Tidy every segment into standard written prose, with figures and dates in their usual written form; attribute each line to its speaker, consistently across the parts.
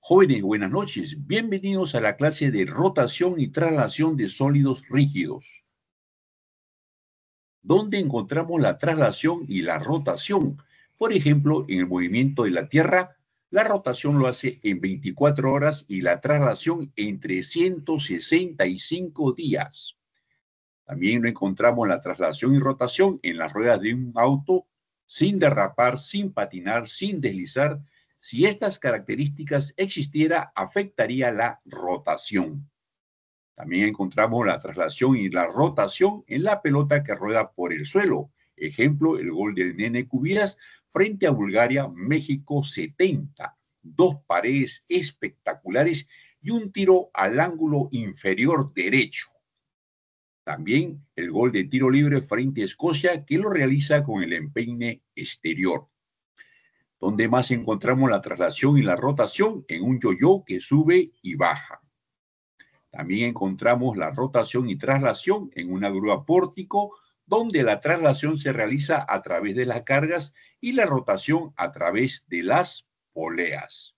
Speaker 1: Jóvenes, buenas noches. Bienvenidos a la clase de rotación y traslación de sólidos rígidos, donde encontramos la traslación y la rotación. Por ejemplo, en el movimiento de la Tierra, la rotación lo hace en 24 horas y la traslación en 365 días. También lo encontramos la traslación y rotación en las ruedas de un auto sin derrapar, sin patinar, sin deslizar. Si estas características existiera, afectaría la rotación. También encontramos la traslación y la rotación en la pelota que rueda por el suelo. Ejemplo, el gol del Nene Cubías frente a Bulgaria, México 70. Dos paredes espectaculares y un tiro al ángulo inferior derecho. También el gol de tiro libre frente a Escocia, que lo realiza con el empeine exterior. Donde más encontramos la traslación y la rotación en un yo-yo que sube y baja. También encontramos la rotación y traslación en una grúa pórtico, donde la traslación se realiza a través de las cargas y la rotación a través de las poleas.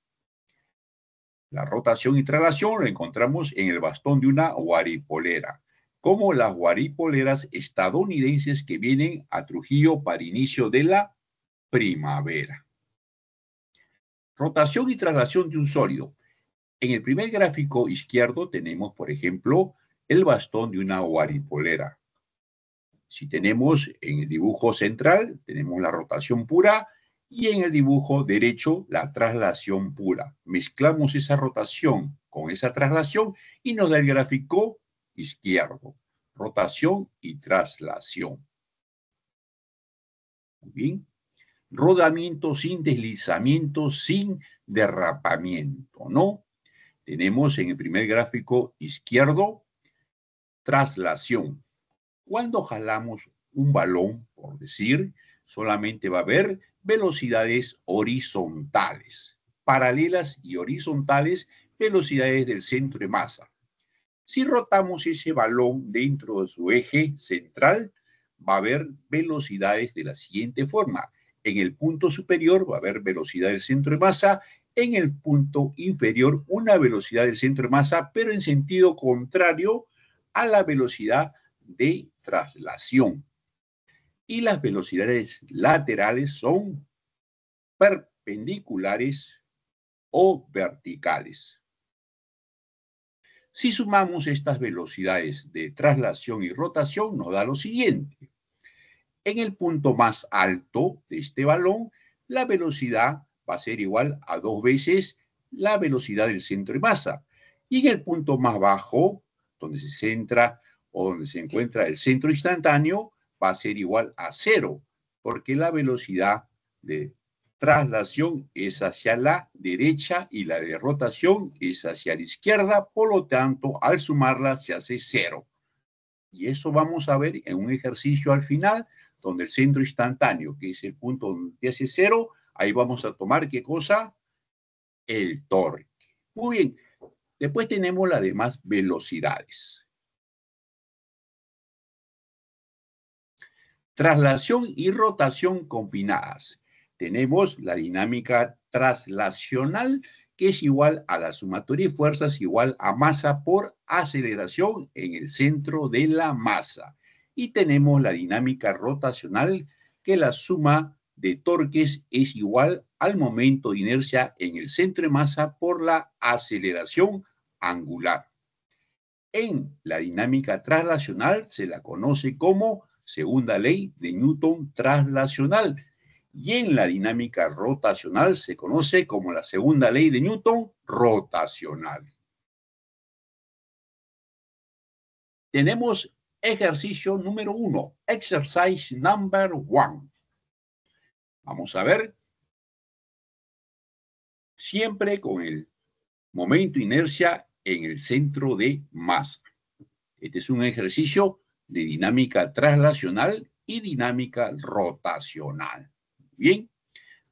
Speaker 1: La rotación y traslación la encontramos en el bastón de una guaripolera, como las guaripoleras estadounidenses que vienen a Trujillo para inicio de la primavera. Rotación y traslación de un sólido. En el primer gráfico izquierdo tenemos, por ejemplo, el bastón de una guaripolera. Si tenemos en el dibujo central, tenemos la rotación pura y en el dibujo derecho, la traslación pura. Mezclamos esa rotación con esa traslación y nos da el gráfico izquierdo. Rotación y traslación. Muy bien. Rodamiento sin deslizamiento, sin derrapamiento, ¿no? Tenemos en el primer gráfico izquierdo traslación. Cuando jalamos un balón, por decir, solamente va a haber velocidades horizontales, paralelas y horizontales, velocidades del centro de masa. Si rotamos ese balón dentro de su eje central, va a haber velocidades de la siguiente forma. En el punto superior va a haber velocidad del centro de masa, en el punto inferior una velocidad del centro de masa, pero en sentido contrario a la velocidad de traslación. Y las velocidades laterales son perpendiculares o verticales. Si sumamos estas velocidades de traslación y rotación, nos da lo siguiente. En el punto más alto de este balón, la velocidad va a ser igual a 2 veces la velocidad del centro de masa. Y en el punto más bajo, donde se centra o donde se encuentra el centro instantáneo, va a ser igual a 0, porque la velocidad de traslación es hacia la derecha y la de rotación es hacia la izquierda, por lo tanto, al sumarla se hace 0. Y eso vamos a ver en un ejercicio al final, donde el centro instantáneo, que es el punto donde hace 0, ahí vamos a tomar, ¿qué cosa? El torque. Muy bien. Después tenemos las demás velocidades. Traslación y rotación combinadas. Tenemos la dinámica traslacional, que es igual a la sumatoria de fuerzas igual a masa por aceleración en el centro de la masa. Y tenemos la dinámica rotacional, que la suma de torques es igual al momento de inercia en el centro de masa por la aceleración angular. En la dinámica traslacional se la conoce como segunda ley de Newton traslacional. Y en la dinámica rotacional se conoce como la segunda ley de Newton rotacional. Tenemos ejercicio número 1, exercise number 1. Vamos a ver. Siempre con el momento inercia en el centro de masa. Este es un ejercicio de dinámica traslacional y dinámica rotacional. Bien,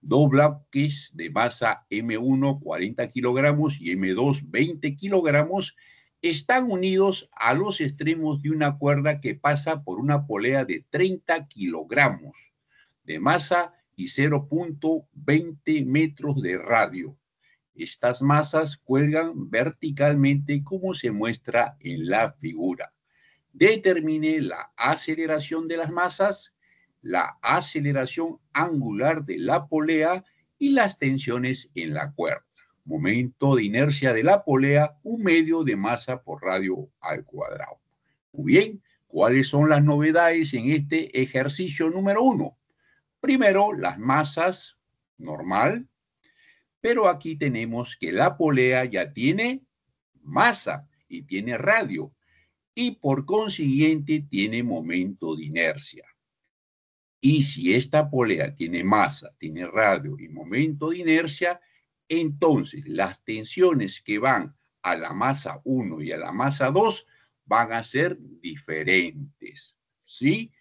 Speaker 1: dos bloques de masa M1, 40 kilogramos, y M2, 20 kilogramos, están unidos a los extremos de una cuerda que pasa por una polea de 30 kilogramos de masa y 0.20 metros de radio. Estas masas cuelgan verticalmente como se muestra en la figura. Determine la aceleración de las masas, la aceleración angular de la polea y las tensiones en la cuerda. Momento de inercia de la polea, un medio de masa por radio al cuadrado. Muy bien, ¿cuáles son las novedades en este ejercicio número 1? Primero, las masas, normal, pero aquí tenemos que la polea ya tiene masa y tiene radio y por consiguiente tiene momento de inercia. Y si esta polea tiene masa, tiene radio y momento de inercia, entonces las tensiones que van a la masa 1 y a la masa 2 van a ser diferentes. ¿Sí?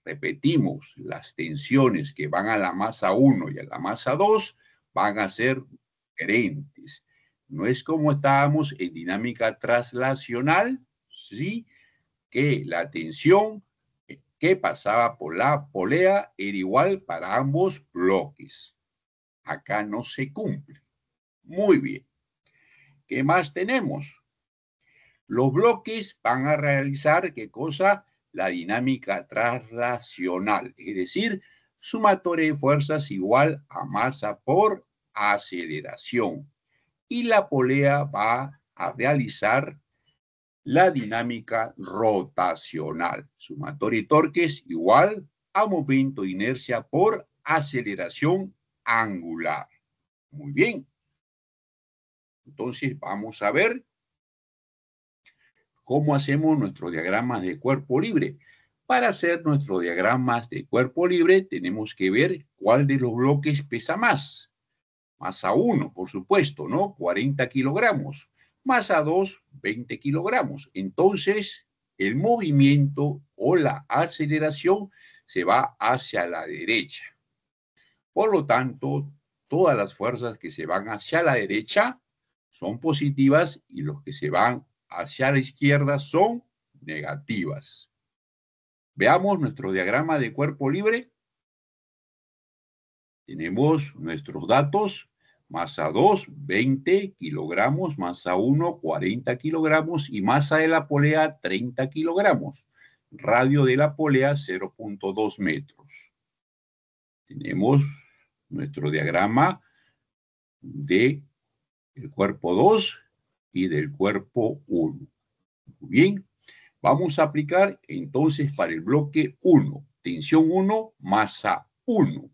Speaker 1: Repetimos, las tensiones que van a la masa 1 y a la masa 2 van a ser diferentes. No es como estábamos en dinámica traslacional, ¿sí? Que la tensión que pasaba por la polea era igual para ambos bloques. Acá no se cumple. Muy bien. ¿Qué más tenemos? Los bloques van a realizar, ¿qué cosa? La dinámica traslacional, es decir, sumatoria de fuerzas igual a masa por aceleración. Y la polea va a realizar la dinámica rotacional. Sumatoria de torques igual a momento de inercia por aceleración angular. Muy bien. Entonces vamos a ver cómo hacemos nuestros diagramas de cuerpo libre. Para hacer nuestros diagramas de cuerpo libre tenemos que ver cuál de los bloques pesa más. Masa 1, por supuesto, ¿no? 40 kilogramos. Masa 2, 20 kilogramos. Entonces, el movimiento o la aceleración se va hacia la derecha. Por lo tanto, todas las fuerzas que se van hacia la derecha son positivas y los que se van hacia la izquierda son negativas. Veamos nuestro diagrama de cuerpo libre. Tenemos nuestros datos. Masa 2, 20 kilogramos. Masa 1, 40 kilogramos. Y masa de la polea, 30 kilogramos. Radio de la polea, 0.2 metros. Tenemos nuestro diagrama del cuerpo 2 y del cuerpo 1. Muy bien. Vamos a aplicar entonces para el bloque 1. Tensión 1, masa 1.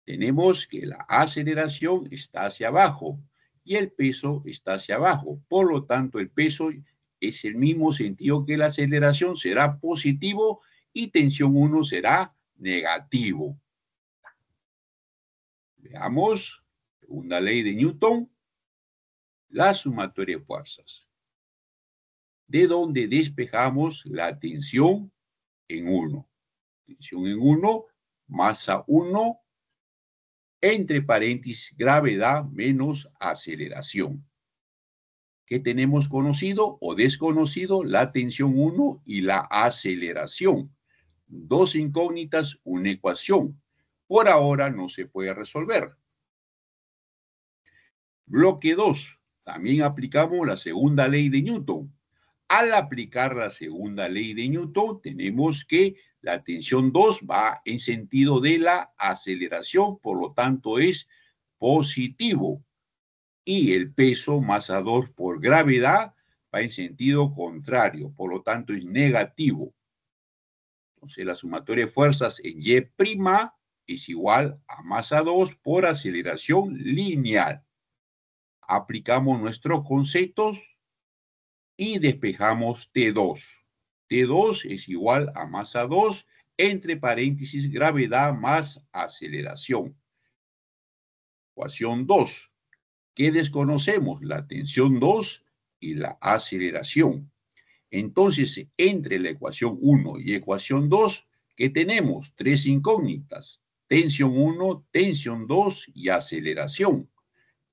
Speaker 1: Tenemos que la aceleración está hacia abajo y el peso está hacia abajo. Por lo tanto, el peso es el mismo sentido que la aceleración, será positivo y tensión 1 será negativo. Veamos, segunda ley de Newton, la sumatoria de fuerzas. De donde despejamos la tensión en 1. Tensión en 1, masa 1, entre paréntesis, gravedad menos aceleración. ¿Qué tenemos conocido o desconocido? La tensión 1 y la aceleración. Dos incógnitas, una ecuación. Por ahora no se puede resolver. Bloque 2. También aplicamos la segunda ley de Newton. Al aplicar la segunda ley de Newton, tenemos que la tensión 2 va en sentido de la aceleración, por lo tanto es positivo. Y el peso, masa 2 por gravedad, va en sentido contrario, por lo tanto es negativo. Entonces la sumatoria de fuerzas en Y' es igual a masa 2 por aceleración lineal. Aplicamos nuestros conceptos y despejamos T2. T2 es igual a masa 2 entre paréntesis gravedad más aceleración. Ecuación 2. ¿Qué desconocemos? La tensión 2 y la aceleración. Entonces, entre la ecuación 1 y ecuación 2, ¿qué tenemos? Tres incógnitas. Tensión 1, tensión 2 y aceleración.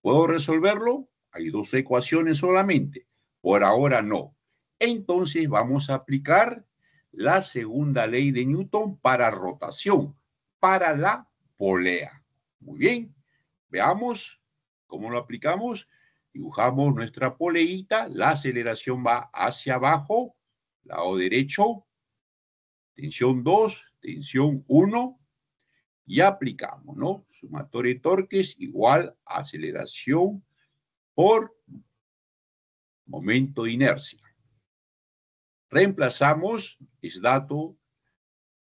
Speaker 1: ¿Puedo resolverlo? Hay dos ecuaciones solamente. Por ahora no. Entonces vamos a aplicar la segunda ley de Newton para rotación, para la polea. Muy bien. Veamos ¿Cómo lo aplicamos? Dibujamos nuestra poleita, la aceleración va hacia abajo, lado derecho, tensión 2, tensión 1, y aplicamos, ¿no? Sumatorio de torques igual a aceleración por momento de inercia. Reemplazamos, es dato,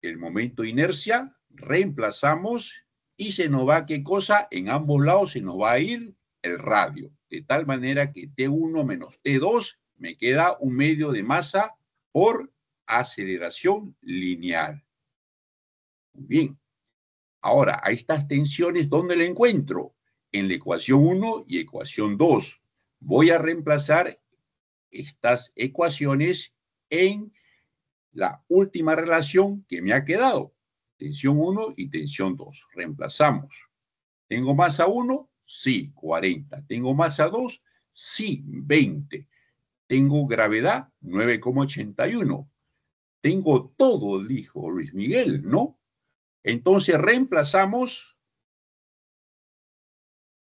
Speaker 1: el momento de inercia, reemplazamos y se nos va, ¿qué cosa? En ambos lados se nos va a ir el radio, de tal manera que T1 menos T2 me queda un medio de masa por aceleración lineal. Muy bien. Ahora, a estas tensiones, ¿dónde la encuentro? En la ecuación 1 y ecuación 2. Voy a reemplazar estas ecuaciones en la última relación que me ha quedado. Tensión 1 y tensión 2. Reemplazamos. ¿Tengo masa 1? Sí, 40. ¿Tengo masa 2? Sí, 20. ¿Tengo gravedad? 9,81. Tengo todo, dijo Luis Miguel, ¿no? Entonces reemplazamos.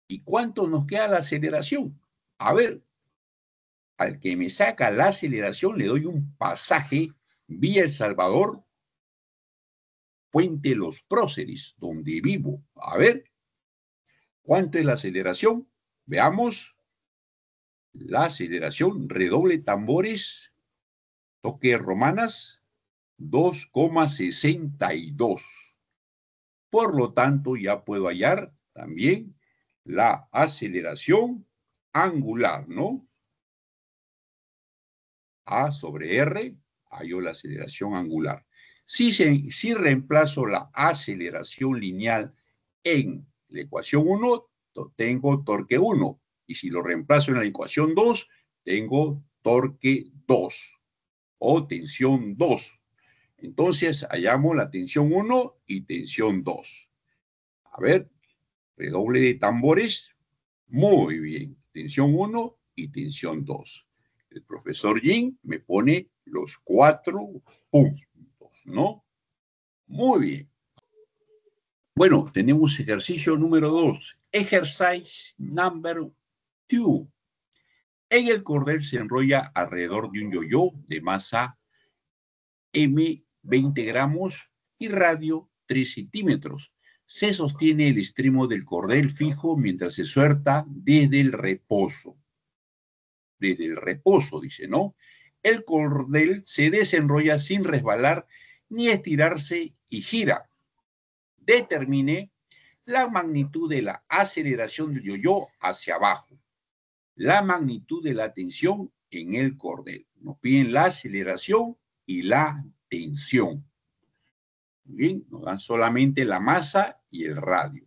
Speaker 1: ¿Y cuánto nos queda la aceleración? A ver, al que me saca la aceleración le doy un pasaje vía El Salvador, Puente Los Próceres, donde vivo. A ver, ¿cuánto es la aceleración? Veamos. La aceleración, redoble tambores, toque romanas, 2,62. Por lo tanto, ya puedo hallar también la aceleración angular, ¿no? A sobre R, hallo la aceleración angular. Si reemplazo la aceleración lineal en la ecuación 1, tengo torque 1. Y si lo reemplazo en la ecuación 2, tengo torque 2 o tensión 2. Entonces, hallamos la tensión 1 y tensión 2. A ver, redoble de tambores. Muy bien. Tensión 1 y tensión 2. El profesor Jin me pone los 4 puntos, ¿no? Muy bien. Bueno, tenemos ejercicio número 2. Exercise number 2. En el cordel se enrolla alrededor de un yo-yo de masa M, 20 gramos y radio 3 centímetros. Se sostiene el extremo del cordel fijo mientras se suelta desde el reposo. Desde el reposo, dice, ¿no? El cordel se desenrolla sin resbalar ni estirarse y gira. Determine la magnitud de la aceleración del yo-yo hacia abajo. La magnitud de la tensión en el cordel. Nos piden la aceleración y la tensión. Bien, nos dan solamente la masa y el radio.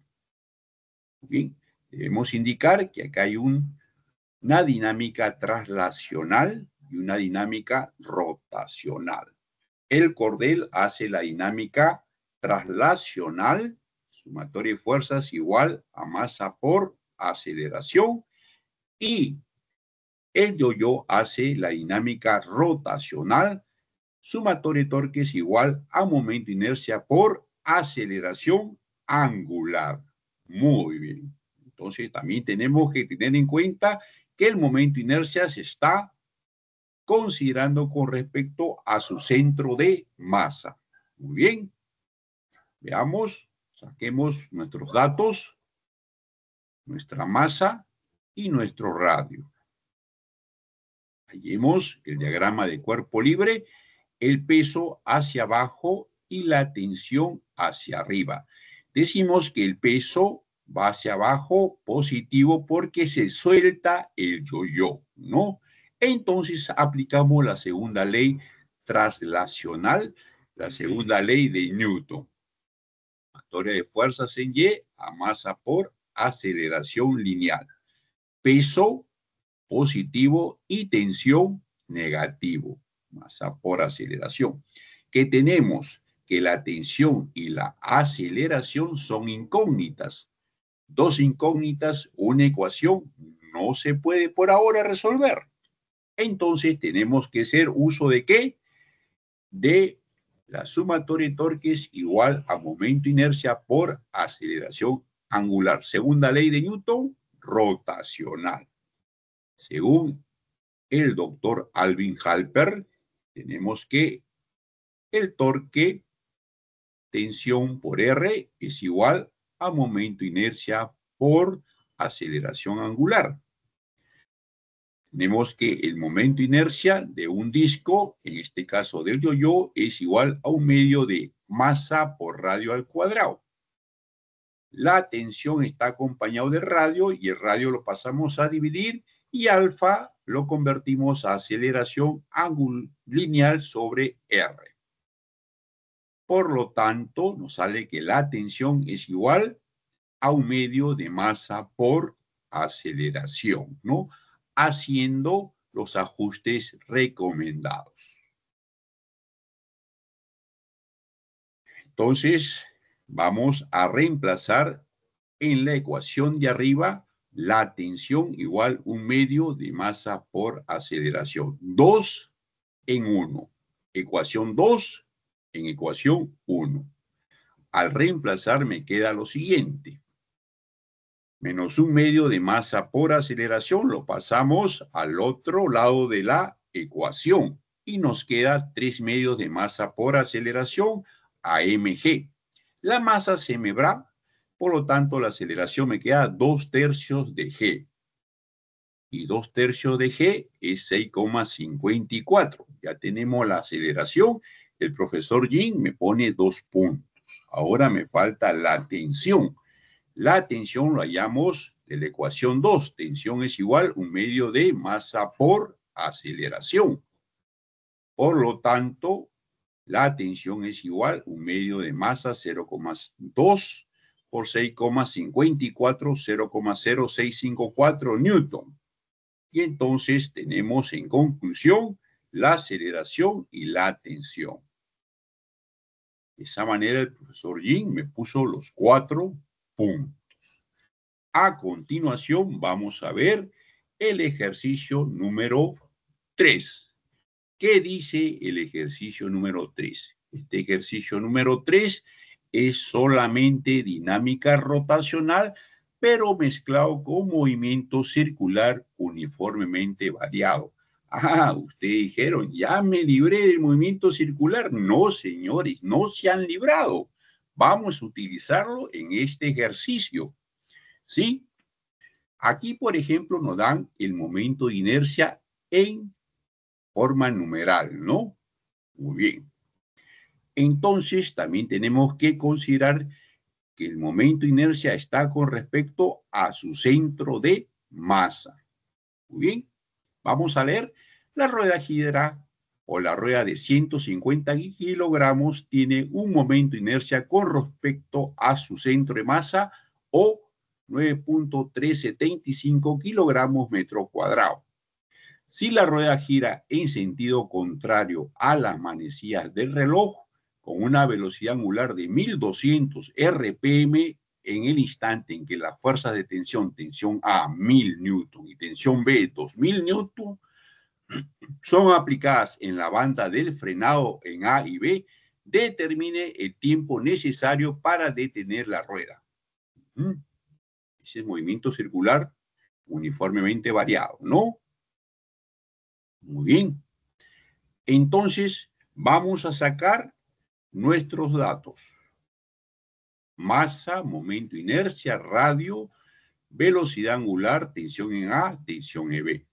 Speaker 1: Bien, debemos indicar que acá hay una dinámica traslacional y una dinámica rotacional. El cordel hace la dinámica traslacional, sumatoria de fuerzas igual a masa por aceleración, y el yo-yo hace la dinámica rotacional, sumatoria de torques igual a momento de inercia por aceleración angular. Muy bien. Entonces también tenemos que tener en cuenta que el momento de inercia se está considerando con respecto a su centro de masa. Muy bien. Veamos, saquemos nuestros datos, nuestra masa y nuestro radio. Hallemos el diagrama de cuerpo libre, el peso hacia abajo y la tensión hacia arriba. Decimos que el peso va hacia abajo positivo porque se suelta el yo-yo, ¿no? Entonces aplicamos la segunda ley traslacional, la segunda ley de Newton. Factoria de fuerzas en Y a masa por aceleración lineal. Peso positivo y tensión negativo, masa por aceleración. ¿Qué tenemos? Que la tensión y la aceleración son incógnitas. Dos incógnitas, una ecuación, no se puede por ahora resolver. Entonces tenemos que hacer uso de ¿qué? De la sumatoria de torques igual a momento de inercia por aceleración angular. Segunda ley de Newton, rotacional. Según el doctor Alvin Halper, tenemos que el torque tensión por R es igual a momento inercia por aceleración angular. Tenemos que el momento inercia de un disco, en este caso del yo-yo, es igual a un medio de masa por radio al cuadrado. La tensión está acompañado de radio y el radio lo pasamos a dividir y alfa lo convertimos a aceleración lineal sobre R. Por lo tanto, nos sale que la tensión es igual a un medio de masa por aceleración, ¿no? Haciendo los ajustes recomendados. Entonces, vamos a reemplazar en la ecuación de arriba la tensión igual un medio de masa por aceleración. 2 en 1. Ecuación 2 en ecuación 1. Al reemplazar me queda lo siguiente. Menos un medio de masa por aceleración lo pasamos al otro lado de la ecuación y nos queda 3 medios de masa por aceleración AMG. La masa se me va, por lo tanto la aceleración me queda 2/3 de G. Y 2/3 de G es 6,54. Ya tenemos la aceleración. El profesor Jin me pone 2 puntos. Ahora me falta la tensión. La tensión lo hallamos de la ecuación 2. Tensión es igual a un medio de masa por aceleración. Por lo tanto, la tensión es igual a un medio de masa 0,2 por 6,54, 0,0654 newton. Y entonces tenemos en conclusión la aceleración y la tensión. De esa manera el profesor Jin me puso los 4 puntos. A continuación vamos a ver el ejercicio número 3. ¿Qué dice el ejercicio número 3? Este ejercicio número 3 es solamente dinámica rotacional, pero mezclado con movimiento circular uniformemente variado. Ah, ustedes dijeron, ya me libré del movimiento circular. No, señores, no se han librado. Vamos a utilizarlo en este ejercicio. ¿Sí? Aquí, por ejemplo, nos dan el momento de inercia en forma numeral, ¿no? Muy bien. Entonces, también tenemos que considerar que el momento de inercia está con respecto a su centro de masa. Muy bien. Vamos a leer. La rueda gira o la rueda de 150 kilogramos tiene un momento de inercia con respecto a su centro de masa o 9.375 kilogramos metro cuadrado. Si la rueda gira en sentido contrario a las manecillas del reloj, con una velocidad angular de 1200 RPM en el instante en que las fuerzas de tensión A 1000 newton y tensión B 2000 newton, son aplicadas en la banda del frenado en A y B, determine el tiempo necesario para detener la rueda. Ese es movimiento circular uniformemente variado, ¿no? Muy bien. Entonces, vamos a sacar nuestros datos. Masa, momento, inercia, radio, velocidad angular, tensión en A, tensión en B.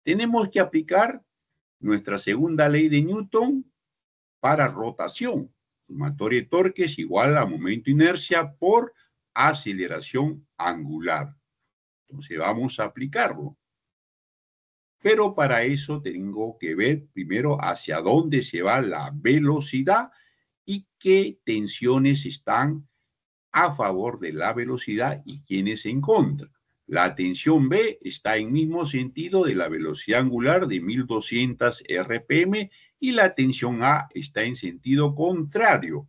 Speaker 1: Tenemos que aplicar nuestra segunda ley de Newton para rotación. Sumatoria de torque es igual a momento, inercia por aceleración angular. Entonces, vamos a aplicarlo. Pero para eso tengo que ver primero hacia dónde se va la velocidad y qué tensiones están a favor de la velocidad y quiénes en contra. La tensión B está en mismo sentido de la velocidad angular de 1200 RPM y la tensión A está en sentido contrario.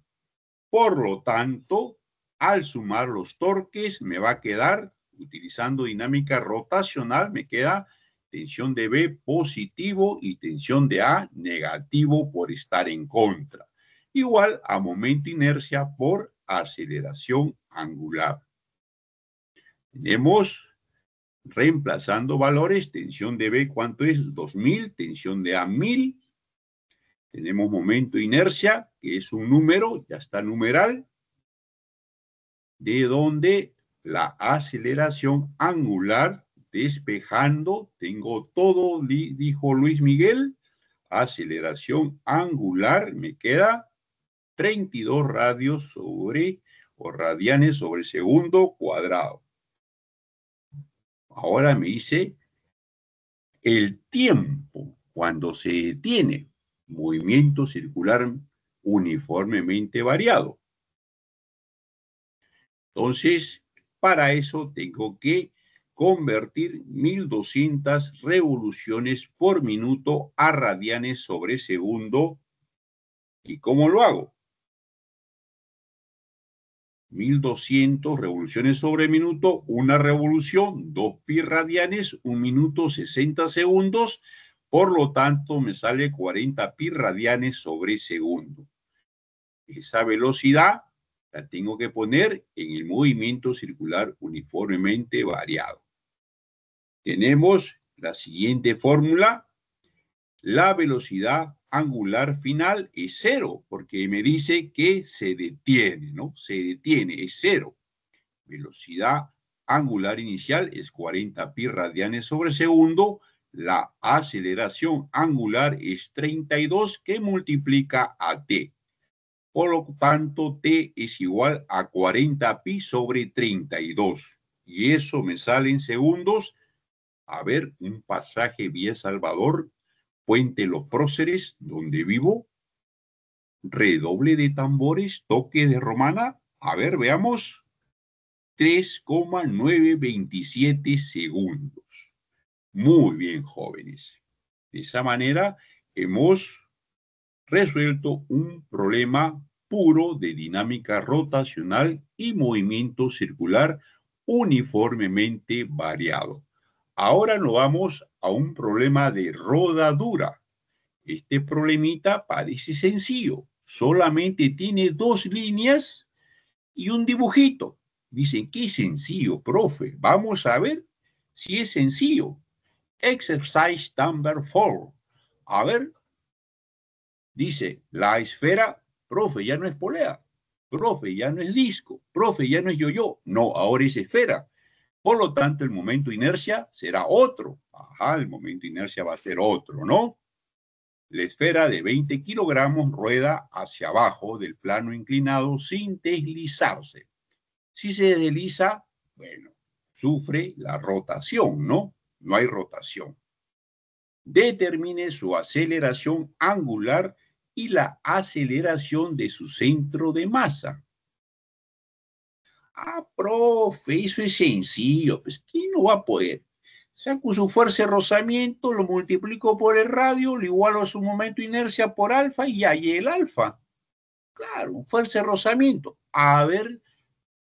Speaker 1: Por lo tanto, al sumar los torques me va a quedar, utilizando dinámica rotacional, me queda tensión de B positivo y tensión de A negativo por estar en contra. Igual a momento inercia por aceleración angular. Tenemos reemplazando valores, tensión de B, ¿cuánto es? 2000, tensión de A, 1000. Tenemos momento de inercia, que es un número, ya está numeral, de donde la aceleración angular, despejando, tengo todo, dijo Luis Miguel, aceleración angular, me queda 32 radios sobre, o radianes sobre segundo cuadrado. Ahora me dice el tiempo cuando se detiene, movimiento circular uniformemente variado. Entonces, para eso tengo que convertir 1200 revoluciones por minuto a radianes sobre segundo. ¿Y cómo lo hago? 1200 revoluciones sobre minuto, una revolución, 2 pi radianes, 1 minuto 60 segundos, por lo tanto me sale 40 pi radianes sobre segundo. Esa velocidad la tengo que poner en el movimiento circular uniformemente variado. Tenemos la siguiente fórmula. La velocidad angular final es 0, porque me dice que se detiene, ¿no? Se detiene, es 0. Velocidad angular inicial es 40 pi radianes sobre segundo. La aceleración angular es 32, que multiplica a t. Por lo tanto, t es igual a 40 pi sobre 32. Y eso me sale en segundos. A ver, un pasaje vía Salvador, Puente Los Próceres, donde vivo. Redoble de tambores, toque de romana. A ver, veamos. 3,927 segundos. Muy bien, jóvenes. De esa manera hemos resuelto un problema puro de dinámica rotacional y movimiento circular uniformemente variado. Ahora nos vamos a un problema de rodadura. Este problemita parece sencillo, solamente tiene 2 líneas y un dibujito. Dicen, qué sencillo, profe. Vamos a ver si es sencillo. Exercise number 4. A ver, dice, la esfera, profe, ya no es polea. Profe, ya no es disco. Profe, ya no es yo-yo. No, ahora es esfera. Por lo tanto, el momento de inercia será otro. Ajá, el momento de inercia va a ser otro, ¿no? La esfera de 20 kilogramos rueda hacia abajo del plano inclinado sin deslizarse. Si se desliza, bueno, sufre la rotación, ¿no? No hay rotación. Determine su aceleración angular y la aceleración de su centro de masa. Ah, profe, eso es sencillo. Pues, ¿quién no va a poder? Saco su fuerza de rozamiento, lo multiplico por el radio, lo igualo a su momento de inercia por alfa y hay el alfa. Claro, fuerza de rozamiento. A ver,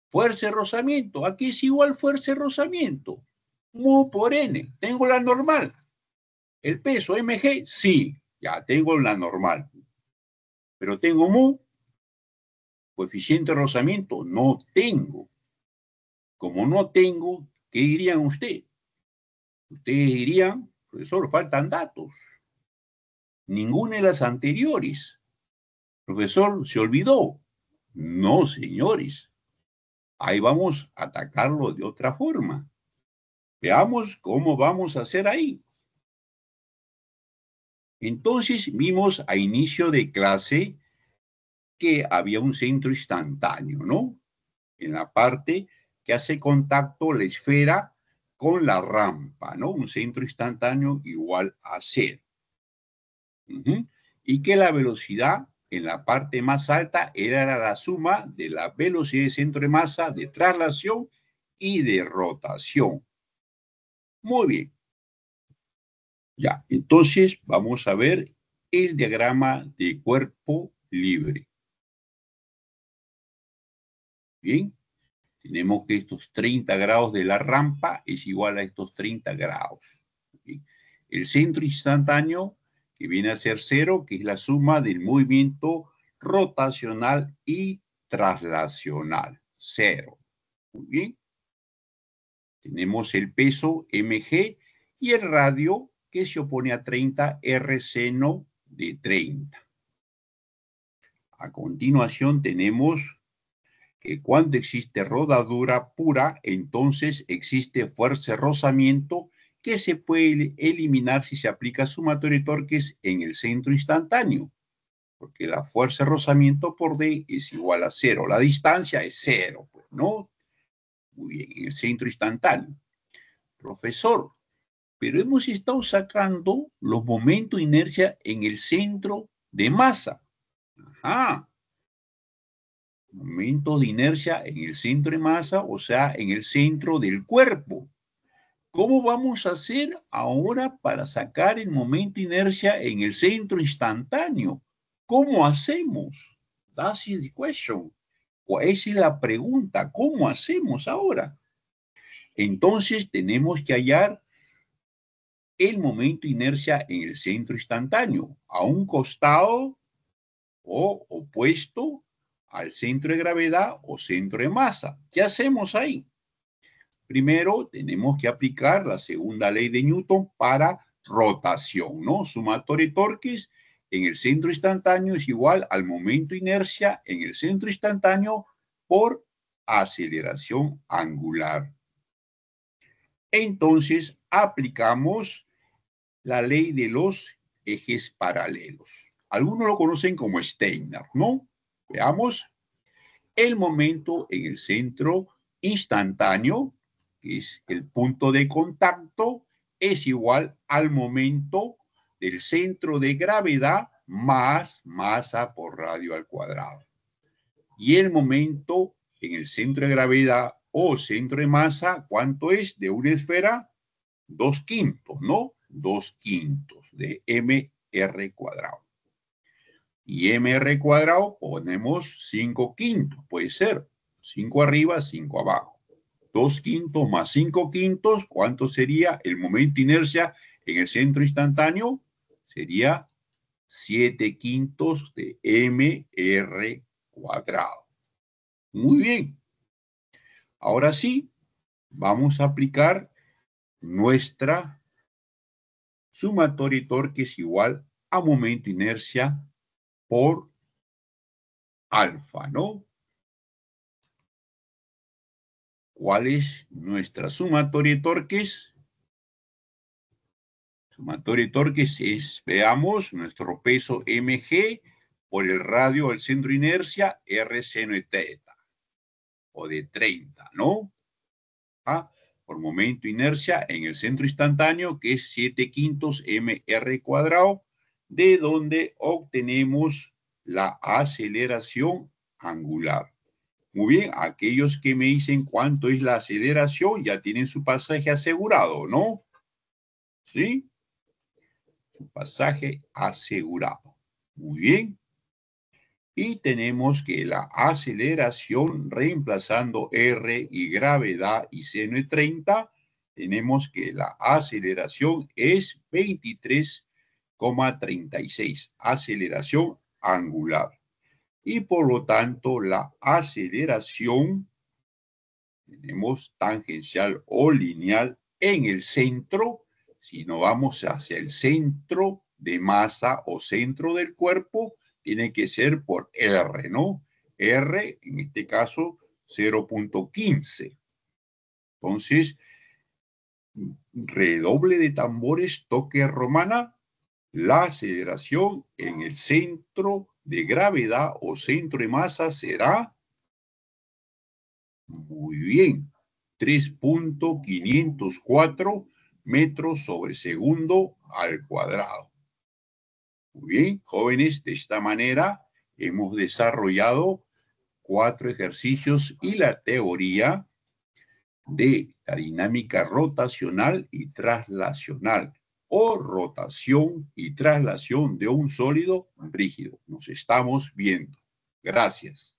Speaker 1: fuerza de rozamiento. Aquí es igual fuerza de rozamiento. Mu por N. Tengo la normal. El peso mg, sí, ya tengo la normal. Pero tengo mu, coeficiente de rozamiento, no tengo. Como no tengo, ¿qué dirían ustedes? Ustedes dirían, profesor, faltan datos. Ninguna de las anteriores. Profesor, ¿se olvidó? No, señores. Ahí vamos a atacarlo de otra forma. Veamos cómo vamos a hacer ahí. Entonces vimos a inicio de clase que había un centro instantáneo, ¿no? En la parte que hace contacto la esfera con la rampa, ¿no? Un centro instantáneo igual a 0. Y que la velocidad en la parte más alta era la suma de la velocidad de centro de masa, de traslación y de rotación. Muy bien. Ya, entonces vamos a ver el diagrama de cuerpo libre. Bien, tenemos que estos 30 grados de la rampa es igual a estos 30 grados. Bien. El centro instantáneo, que viene a ser 0, que es la suma del movimiento rotacional y traslacional. 0. Muy bien. Tenemos el peso mg y el radio que se opone a 30, r seno de 30. A continuación tenemos que cuando existe rodadura pura, entonces existe fuerza de rozamiento que se puede eliminar si se aplica sumatoria de torques en el centro instantáneo, porque la fuerza de rozamiento por D es igual a 0. La distancia es 0, pues, ¿no? Muy bien, en el centro instantáneo. Profesor, pero hemos estado sacando los momentos de inercia en el centro de masa. Ajá. Momentos de inercia en el centro de masa, o sea, en el centro del cuerpo. ¿Cómo vamos a hacer ahora para sacar el momento de inercia en el centro instantáneo? ¿Cómo hacemos? That's the question. Esa es la pregunta. ¿Cómo hacemos ahora? Entonces tenemos que hallar el momento de inercia en el centro instantáneo, a un costado o opuesto al centro de gravedad o centro de masa. ¿Qué hacemos ahí? Primero, tenemos que aplicar la segunda ley de Newton para rotación, ¿no? Sumatoria de torques en el centro instantáneo es igual al momento de inercia en el centro instantáneo por aceleración angular. Entonces, aplicamos la ley de los ejes paralelos. Algunos lo conocen como Steiner, ¿no? Veamos. El momento en el centro instantáneo, que es el punto de contacto, es igual al momento del centro de gravedad más masa por radio al cuadrado. Y el momento en el centro de gravedad o centro de masa, ¿cuánto es? De una esfera, 2/5, ¿no? 2/5 de mr cuadrado. Y mr cuadrado ponemos 5/5, puede ser 5 arriba, 5 abajo. 2/5 más 5/5, ¿cuánto sería el momento de inercia en el centro instantáneo? Sería 7/5 de mr cuadrado. Muy bien. Ahora sí, vamos a aplicar nuestra sumatoria de torques igual a momento de inercia por alfa, ¿no? ¿Cuál es nuestra sumatoria de torques? Sumatoria de torques es, veamos, nuestro peso mg por el radio del centro de inercia, r seno de θ, o de 30, ¿no? ¿Ah? Por momento de inercia en el centro instantáneo, que es 7/5 mr cuadrado, de donde obtenemos la aceleración angular. Muy bien, aquellos que me dicen cuánto es la aceleración ya tienen su pasaje asegurado, ¿no? ¿Sí? Su pasaje asegurado. Muy bien. Y tenemos que la aceleración, reemplazando R y gravedad y seno de 30, tenemos que la aceleración es 23,36. Aceleración angular. Y por lo tanto, la aceleración, tenemos tangencial o lineal en el centro. Si no vamos hacia el centro de masa o centro del cuerpo, tiene que ser por R, ¿no? R, en este caso, 0.15. Entonces, redoble de tambores, toque romana, la aceleración en el centro de gravedad o centro de masa será, muy bien, 3.504 metros sobre segundo al cuadrado. Muy bien, jóvenes, de esta manera hemos desarrollado 4 ejercicios y la teoría de la dinámica rotacional y traslacional, o rotación y traslación de un sólido rígido. Nos estamos viendo. Gracias.